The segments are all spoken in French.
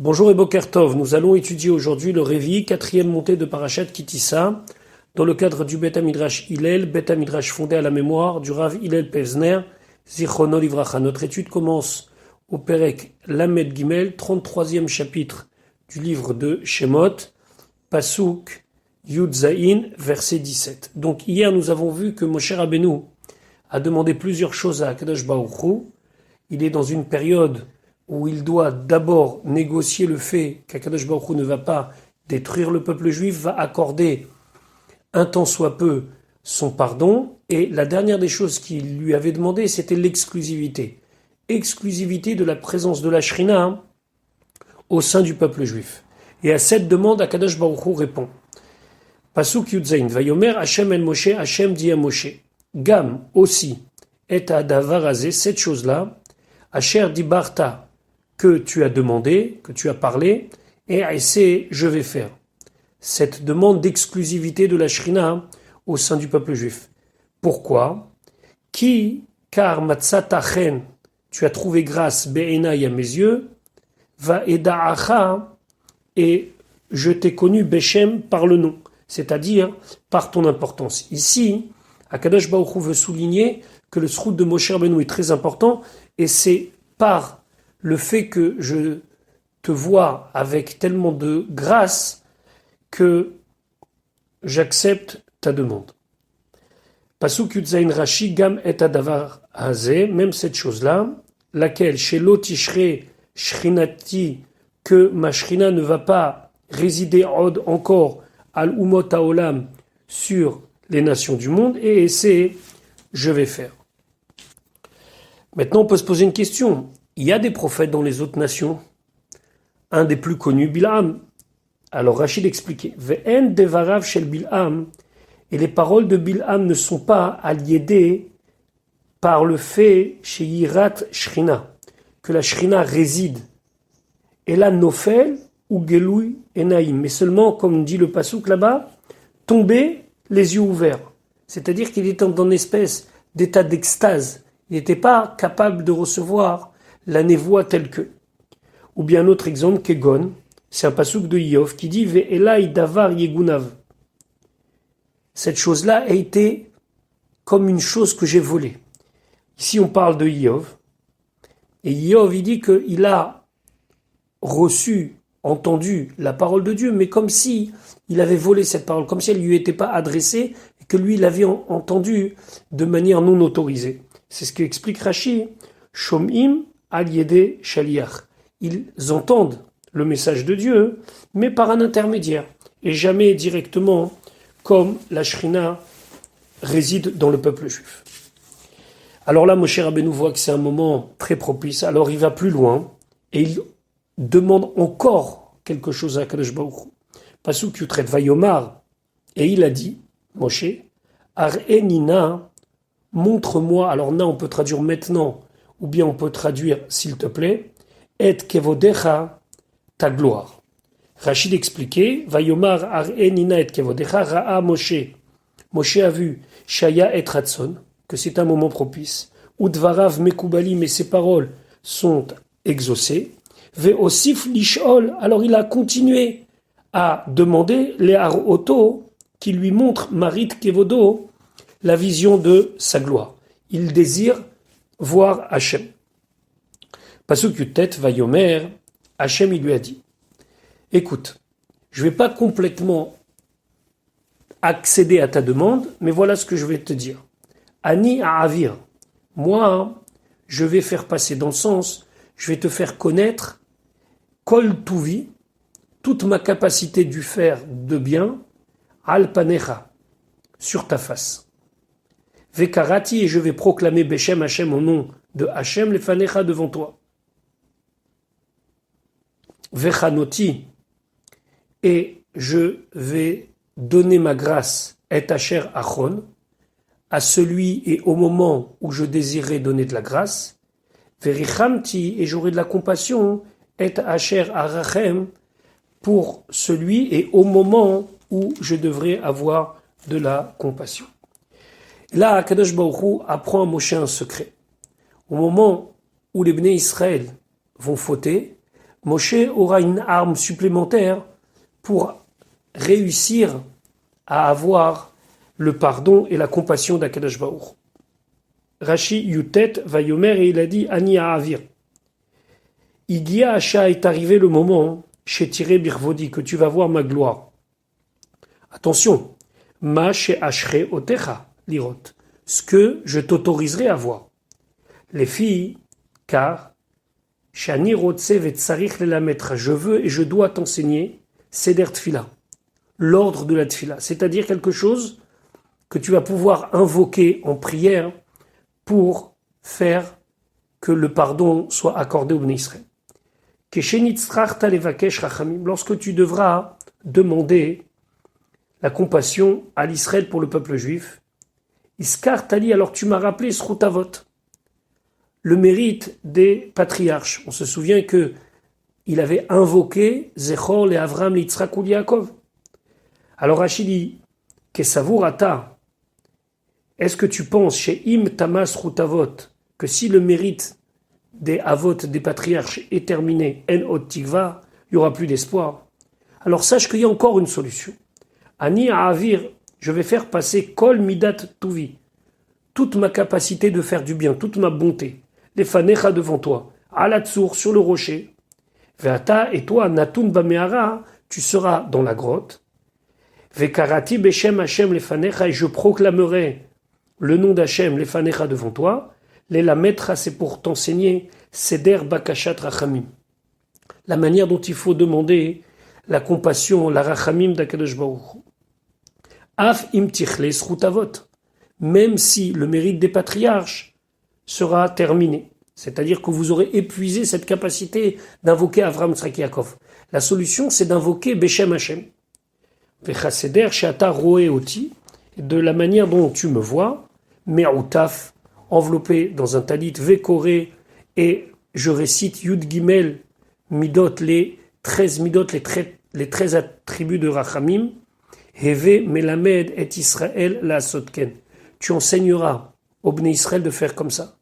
Bonjour et Boker Tov, nous allons étudier aujourd'hui le Révi, quatrième montée de Parashat Kitissa, dans le cadre du Bet HaMidrash Hillel, Bet HaMidrash fondé à la mémoire du Rav Hillel Pevzner, Zichrono Livracha. Notre étude commence au Perek Lamed Gimel, 33e chapitre du livre de Shemot, Pasuk Yud Zayin, verset 17. Donc hier nous avons vu que Moshe Rabbeinu a demandé plusieurs choses à Akadosh Baruch Hu. Il est dans une période où il doit d'abord négocier le fait qu'Akadosh Baruch Hu ne va pas détruire le peuple juif, va accorder un tant soit peu son pardon. Et la dernière des choses qu'il lui avait demandé, c'était l'exclusivité. Exclusivité de la présence de la Shrina au sein du peuple juif. Et à cette demande, Akadosh Baruch Hu répond. Pasuk Yudzain, Vayomer Hashem el Moshe, Hashem dit à Moshe, Gam aussi, et à Davarazé, cette chose-là, Asher Dibarta, que tu as demandé, que tu as parlé, et c'est je vais faire. Cette demande d'exclusivité de la Shrina au sein du peuple juif. Pourquoi? Car matzatachen, tu as trouvé grâce, be'enai à mes yeux, va eda'acha, et je t'ai connu Beshem par le nom, c'est-à-dire par ton importance. Ici, Akadosh Baruch Hu veut souligner que le srout de Moshe Rabbeinu est très important, et c'est par le fait que je te vois avec tellement de grâce que j'accepte ta demande. Pasuk Yudzain Rashi Gam et Adavar Hazé, même cette chose-là, laquelle chez l'otishre shrinati, que ma shrina ne va pas résider encore al umot haolam sur les nations du monde, et c'est je vais faire. Maintenant, on peut se poser une question. Il y a des prophètes dans les autres nations. Un des plus connus, Bil'am. Alors Rachid expliquait. Ve'en devarav shel Bil'am. Et les paroles de Bil'am ne sont pas alliées par le fait chez Yirat Shrina, que la Shrina réside. Et là, Nofel ou Geloui Enaim. Mais seulement, comme dit le Passouk là-bas, tomber les yeux ouverts. C'est-à-dire qu'il est dans une espèce d'état d'extase. Il n'était pas capable de recevoir la névoie telle que. Ou bien un autre exemple, Kegon, c'est un passouk de Iov qui dit Ve'elai davar yegunav. Cette chose-là a été comme une chose que j'ai volée. Ici, on parle de Iov. Et Iov, il dit qu'il a reçu, entendu la parole de Dieu, mais comme si il avait volé cette parole, comme si elle ne lui était pas adressée, et que lui l'avait entendue de manière non autorisée. C'est ce qu'explique Rashi. Shom'im al-yede shaliach. Ils entendent le message de Dieu, mais par un intermédiaire, et jamais directement comme la Shrina réside dans le peuple juif. Alors là, Moshe Rabbeinu voit que c'est un moment très propice, alors il va plus loin, et il demande encore quelque chose à Kadosh Baruch Hu. Pasuk Yutret Vayomar, et il a dit, Moshe, Ar'enina, montre-moi, alors là on peut traduire maintenant, ou bien on peut traduire s'il te plaît, et kevodecha, ta gloire. Rachid expliquait, Vayomar ar'enina et kevodecha ra'a Moshe. Moshe a vu, Shaya et Ratson, que c'est un moment propice, Udvarav mekubali, mais ses paroles sont exaucées, Ve'osif lishol, alors il a continué à demander les Haroto qui lui montrent Marit Kevodo, la vision de sa gloire. Il désire voir Hachem. Pasuk Yutet Vayomer, Hachem il lui a dit, écoute, je ne vais pas complètement accéder à ta demande, mais voilà ce que je vais te dire. Ani Avir, moi, je vais faire passer dans le sens, je vais te faire connaître Kol Tuvi, toute ma capacité du faire de bien, Al Panecha, sur ta face. Vekarati, et je vais proclamer Beshem Hachem au nom de Hachem, les Fanecha devant toi. Vechanoti, et je vais donner ma grâce, et Asher Achon, à celui et au moment où je désirais donner de la grâce. Verichamti, et j'aurai de la compassion, et Asher Arachem, pour celui et au moment où je devrais avoir de la compassion. Là, Akadosh Baruch Hu apprend à Moshe un secret. Au moment où les Bnei Israël vont fauter, Moshe aura une arme supplémentaire pour réussir à avoir le pardon et la compassion d'Akadosh Baruch. Rashi Yutet va yomer et il a dit Ani Avir. Igia Asha est arrivé le moment, chez Tiré Birvodi, que tu vas voir ma gloire. Attention, Ma chez Ashre Otecha, Lirot, ce que je t'autoriserai à voir. Les filles, car Shani Rotse Vetsarich Lelametra, je veux et je dois t'enseigner Seder Tfila, l'ordre de la Tfila, c'est-à-dire quelque chose que tu vas pouvoir invoquer en prière pour faire que le pardon soit accordé au Bnei Israël. Lorsque tu devras demander la compassion à l'Israël pour le peuple juif, Iskar Tali, alors tu m'as rappelé Srutavot, le mérite des patriarches. On se souvient que il avait invoqué Zechor le Avram, Yitzhak ou Yaakov. Alors Rachid dit, Kesavurata, est-ce que tu penses chez Im Tamas Rutavot que si le mérite des Avot, des patriarches est terminé, En Ot Tikva, il n'y aura plus d'espoir? Alors sache qu'il y a encore une solution. Ani Avir, je vais faire passer Kol Midat Tuvi, toute ma capacité de faire du bien, toute ma bonté, les Fanecha devant toi, Alatsour sur le rocher, Veata et toi, Natun Bameara, tu seras dans la grotte, Vekarati Beshem Hashem les Fanecha, et je proclamerai le nom d'Hachem, les Fanecha devant toi, les Lametra, c'est pour t'enseigner Seder Bakashat Rachamim, la manière dont il faut demander la compassion, la Rachamim d'Akadosh Baruch. Af im tichle srutavot, même si le mérite des patriarches sera terminé, c'est-à-dire que vous aurez épuisé cette capacité d'invoquer Avram, Yitzhak, Yaakov. La solution, c'est d'invoquer Beshem Hashem. Vechaseder sheata roe oti, de la manière dont tu me vois, me'utaf, enveloppé dans un talit, vekoré, et je récite Yud Gimel Midot, les 13 Midot, les 13 attributs de Rachamim, Heve Melamed et Israël la Sotken. Tu enseigneras au Bnei Israël de faire comme ça.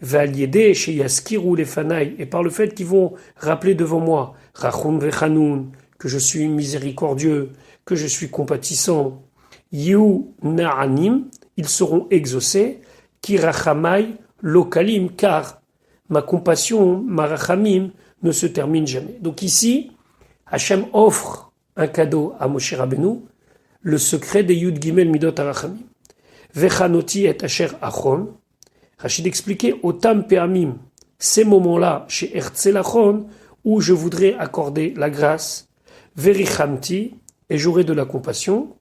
Valiede chez Yaskiru les Fanaï, et par le fait qu'ils vont rappeler devant moi, Rachum Vechanoun, que je suis miséricordieux, que je suis compatissant, Yu Na'anim, ils seront exaucés, Kirachamai Lokalim, car ma compassion, ma Rachamim, ne se termine jamais. Donc ici, Hachem offre un cadeau à Moshe Rabbeinu, le secret des Yud Gimel Midot Arachamim. Vechanoti et Asher Achon. Rachid expliquait Otam Peamim, ces moments-là chez Erzelachon, où je voudrais accorder la grâce. Verichamti, et j'aurai de la compassion.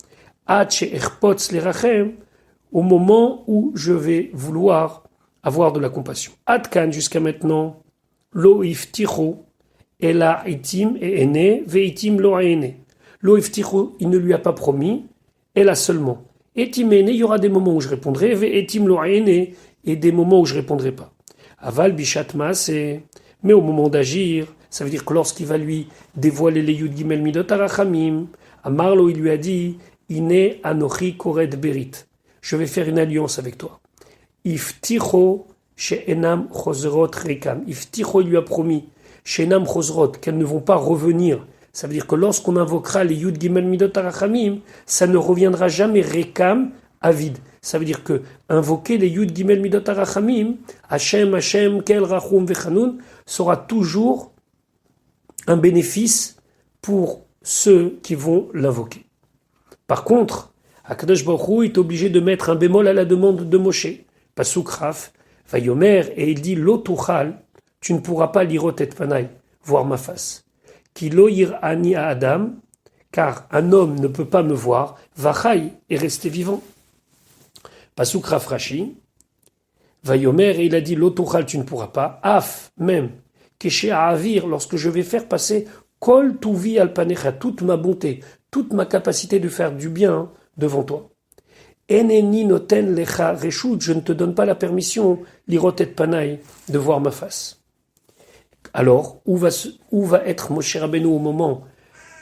Ad chez Erpotz Lerachem, au moment où je vais vouloir avoir de la compassion. Adkan jusqu'à maintenant, Lo Ifticho, Ela Itim et Ene, Veitim Lo Aene. Lo Ifticho, il ne lui a pas promis, Ela seulement. Etim Ene, il y aura des moments où je répondrai, Veitim Lo Aene, et des moments où je répondrai pas. Aval Bishatma, c'est. Mais au moment d'agir, ça veut dire que lorsqu'il va lui dévoiler les Yud Gimel Midot Arachamim, à Marlo, il lui a dit Ine Anochi Koret Berit. Je vais faire une alliance avec toi. Ifticho she'enam chozerot rekam. Ifticho lui a promis she'enam chozerot qu'elles ne vont pas revenir. Ça veut dire que lorsqu'on invoquera les Yud Gimel Midot Arachamim, ça ne reviendra jamais rekam à vide. Ça veut dire que invoquer les Yud Gimel Midot Arachamim, Hashem, Hashem, Kel, Rachum, Vechanun, sera toujours un bénéfice pour ceux qui vont l'invoquer. Par contre, Akadosh Baruch Hu est obligé de mettre un bémol à la demande de Moshe. Pasuk Raf, Vayomer, et il dit Lotuchal, tu ne pourras pas lirot et panay, voir ma face. Ki lo yir'ani à Adam, car un homme ne peut pas me voir, Vachai, et rester vivant. Pasuk Raf Rashi, Vayomer, et il a dit Lotuchal, tu ne pourras pas, Af, même, Keshe Avir, lorsque je vais faire passer Kol Tuvi Alpanecha, toute ma bonté, toute ma capacité de faire du bien devant toi. Eneni noten lecha reshut, je ne te donne pas la permission, lirot et panay, de voir ma face. Alors, où va être Moshe Rabbeinu au moment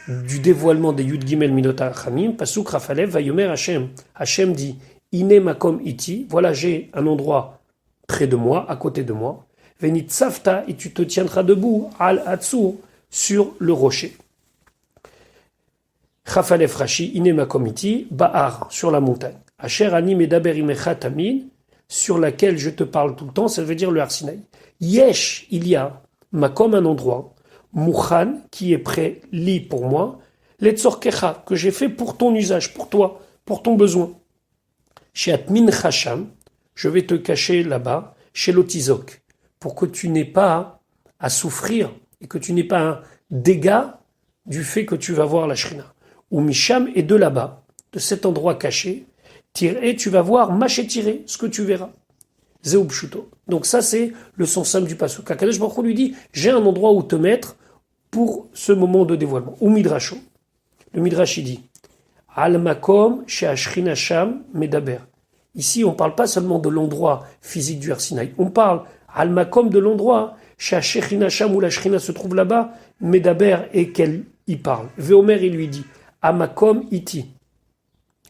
du dévoilement des Yud Gimel Midot Arachamim? Pasuk Rafalev Vayomer Hashem. Hashem dit, Ine makom iti, voilà j'ai un endroit près de moi, à côté de moi. Venit savta, et tu te tiendras debout, al atzur, sur le rocher. Chafalef Rashi, Inema Komiti, Bahar, sur la montagne. Asher Ani Medaber Imecha Tamid, sur laquelle je te parle tout le temps, ça veut dire le Har Sinaï. Yesh, il y a, Makom, un endroit, Mouchan, qui est prêt, li pour moi, Letzorkecha, que j'ai fait pour ton usage, pour toi, pour ton besoin. Chez Atmin Chasham, je vais te cacher là-bas, chez l'Otizok, pour que tu n'aies pas à souffrir et que tu n'aies pas un dégât du fait que tu vas voir la Shrina. Ou Misham, et de là-bas, de cet endroit caché, tiré, tu vas voir Maché tiré, ce que tu verras. Zeubshuto. Donc ça, c'est le sens simple du pasuk. Akadosh Baruch Hu lui dit, j'ai un endroit où te mettre pour ce moment de dévoilement. Ou Midrasho. Le Midrash, il dit, Al Makom, She'ashrin Sham, Medaber. Ici, on ne parle pas seulement de l'endroit physique du Har Sinaï. On parle, Al Makom, de l'endroit, She'ashrin Sham, où la Shrina se trouve là-bas, Medaber, et qu'elle y parle. Veomer, il lui dit, Amakom iti.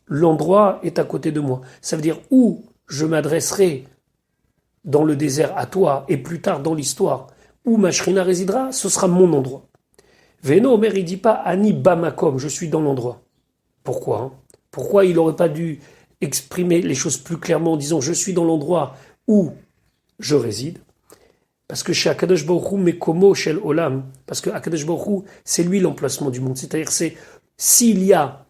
L'endroit est à côté de moi. Ça veut dire où je m'adresserai dans le désert à toi et plus tard dans l'histoire, où ma Shrina résidera, ce sera mon endroit. Veno Omer, il dit pas Ani Bamakom, je suis dans l'endroit. Pourquoi Pourquoi il n'aurait pas dû exprimer les choses plus clairement en disant je suis dans l'endroit où je réside? Parce que chez Akadosh Baruch Hu, Mekomo Shel Olam, parce que Akadosh Baruch Hu, c'est lui l'emplacement du monde. C'est-à-dire, c'est s'il y a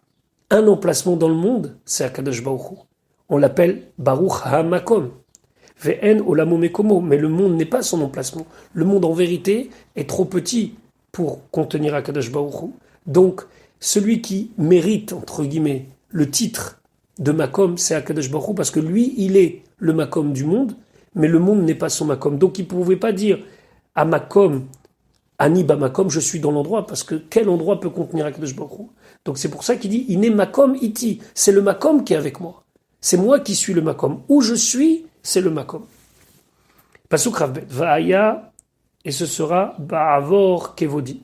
un emplacement dans le monde, c'est Akadosh Baruch Hu. On l'appelle Baruch HaMakom. Ve'en Olamo Mekomo. Mais le monde n'est pas son emplacement. Le monde, en vérité, est trop petit pour contenir Akadosh Baruch Hu. Donc, celui qui mérite, entre guillemets, le titre de Makom, c'est Akadosh Baruch Hu, parce que lui, il est le Makom du monde, mais le monde n'est pas son Makom. Donc, il ne pouvait pas dire à Makom, Ani Bamakom, je suis dans l'endroit, parce que quel endroit peut contenir Akadosh Baruch Hu? Donc c'est pour ça qu'il dit, Iné Makom iti, c'est le Makom qui est avec moi. C'est moi qui suis le Makom. Où je suis, c'est le Makom. Pasuk Ravbet, Va'aya, et ce sera Ba'avor Kevodi.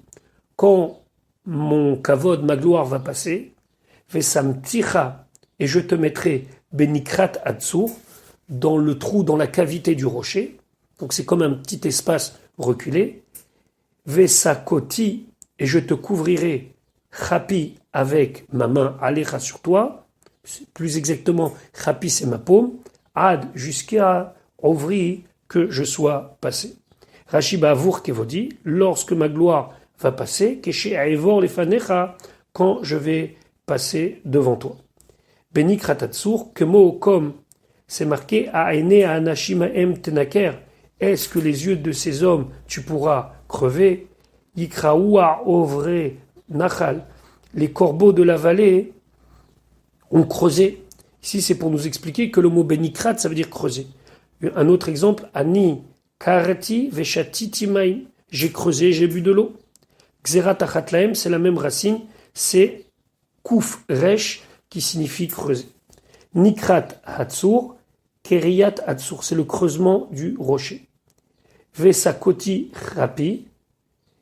Quand mon kavod, ma gloire va passer, Vesam Ticha, et je te mettrai Benikrat Atsur, dans le trou, dans la cavité du rocher. Donc c'est comme un petit espace reculé. Vesakoti, et je te couvrirai Chapi avec ma main alecha sur toi, plus exactement Chapi c'est ma paume, Ad jusqu'à Ovri que je sois passé. Rashi Ba'avur Kevodi, lorsque ma gloire va passer, Keshe Aevor Lefanecha, quand je vais passer devant toi. Beni Kratatsur, Kemo comme c'est marqué Aene Anashimaem Tenaker, est-ce que les yeux de ces hommes tu pourras crever? Yikraoua Ovre Nachal, les corbeaux de la vallée ont creusé. Ici, c'est pour nous expliquer que le mot Benikrat, ça veut dire creuser. Un autre exemple, Ani Karati Veshati Timaim, j'ai creusé, j'ai bu de l'eau. Xerat Achatlaem, c'est la même racine, c'est Kouf Resh, qui signifie creuser. Nikrat Hatsur, Keriyat Hatsur, c'est le creusement du rocher. Vesakoti Rapi,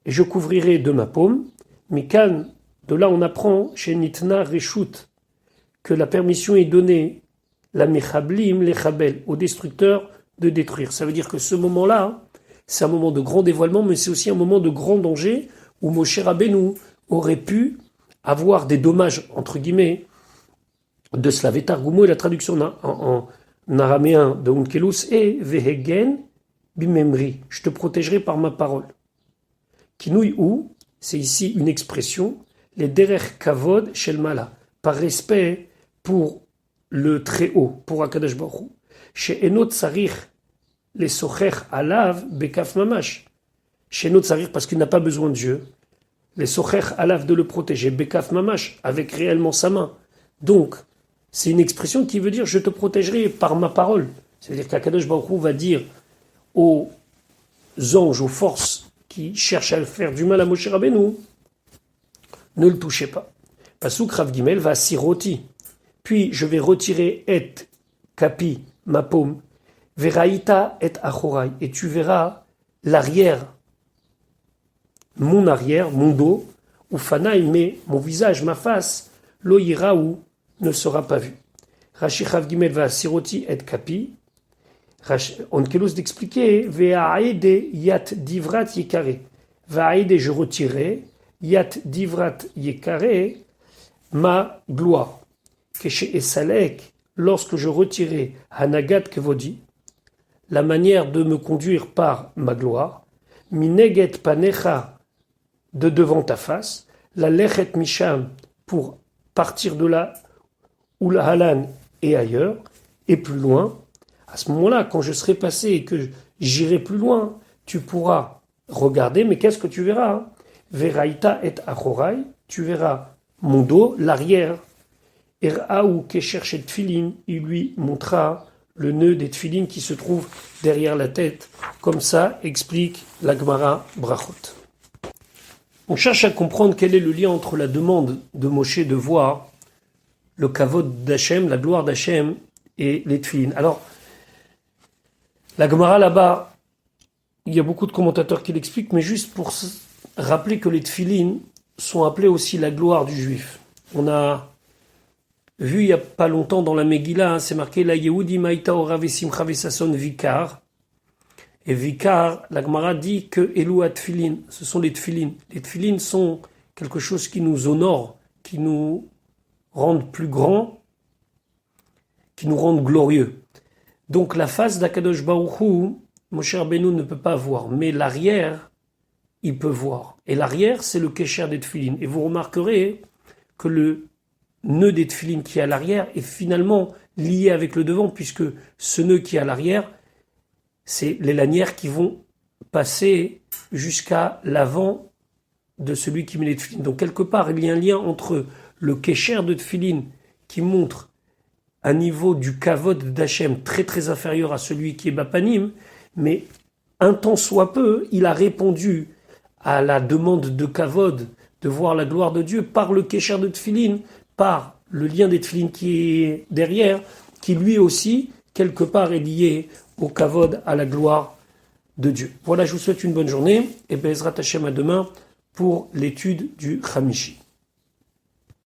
et je couvrirai de ma paume. Mikan, de là on apprend chez Nitna Reshut que la permission est donnée, la Mechablim, les Chabel, aux destructeurs de détruire. Ça veut dire que ce moment-là, c'est un moment de grand dévoilement, mais c'est aussi un moment de grand danger où Moshe Rabbeinu aurait pu avoir des dommages, entre guillemets, de cela. Vetargumo et la traduction en araméen de Onkelos est Vehegen bimemri, je te protégerai par ma parole. Kinouï ou, c'est ici une expression, les derer kavod shel mala, par respect pour le très haut, pour Akadosh Baruch Hu. Chez Enot Sarich, les socher alav bekaf mamash. Chez Enot Sarich, parce qu'il n'a pas besoin de Dieu. Les socher alav de le protéger, bekaf mamash, avec réellement sa main. Donc, c'est une expression qui veut dire je te protégerai par ma parole. C'est-à-dire qu'Akadosh Baruch Hu va dire aux anges, aux forces qui cherchent à faire du mal à Moshe Rabbeinu, ne le touchez pas. Pasuk Rav Gimel va siroti. Puis je vais retirer et kapi, ma paume, veraïta et achorai, et tu verras l'arrière, mon dos, ou fanaï, mais mon visage, ma face, lo yiraou, ne sera pas vu. Rashi Rav Gimel va siroti et kapi. On kelos d'expliquer ve'aede yat divrat yikare. Va'id et je retirai, Yat divrat yekare, ma gloire. Keshe esalek, lorsque je retirai Hanagat Kevodi, la manière de me conduire par ma gloire, Mineget panecha, de devant ta face, la lechet misham, pour partir de là, ou la halan et ailleurs, et plus loin. À ce moment-là, quand je serai passé et que j'irai plus loin, tu pourras regarder, mais qu'est-ce que tu verras? Veraïta et achorai, tu verras mon dos, l'arrière. Er'aou kesher chez tfilin, il lui montra le nœud des tfilin qui se trouve derrière la tête. Comme ça explique la Gemara Brachot. On cherche à comprendre quel est le lien entre la demande de Moshe de voir le kavod d'Hachem, la gloire d'Hachem et les tfilin. Alors, la Gemara là-bas, il y a beaucoup de commentateurs qui l'expliquent, mais juste pour rappeler que les tfilin sont appelés aussi la gloire du juif. On a vu il n'y a pas longtemps dans la Megillah, c'est marqué la Yehudi Maïta Ora Vesimcha Vesason Vikar. Et Vikar, la Gemara dit que Elou Tfilin, ce sont les tfilin. Les tfilin sont quelque chose qui nous honore, qui nous rendent plus grands, qui nous rendent glorieux. Donc la face d'Akadosh Baruch Hu, Moshe Rabbeinu ne peut pas voir, mais l'arrière, il peut voir. Et l'arrière, c'est le kécher des tfilin. Et vous remarquerez que le nœud des tfilin qui est à l'arrière est finalement lié avec le devant, puisque ce nœud qui est à l'arrière, c'est les lanières qui vont passer jusqu'à l'avant de celui qui met les tfilin. Donc quelque part, il y a un lien entre le kécher de tfilin qui montre un niveau du kavod d'Hachem très très inférieur à celui qui est Bapanim, mais un temps soit peu, il a répondu à la demande de kavod, de voir la gloire de Dieu, par le kécher de tfilin, par le lien des tfilin qui est derrière, qui lui aussi, quelque part, est lié au kavod, à la gloire de Dieu. Voilà, je vous souhaite une bonne journée, et Be'ezrat Hashem à demain pour l'étude du Chamishi.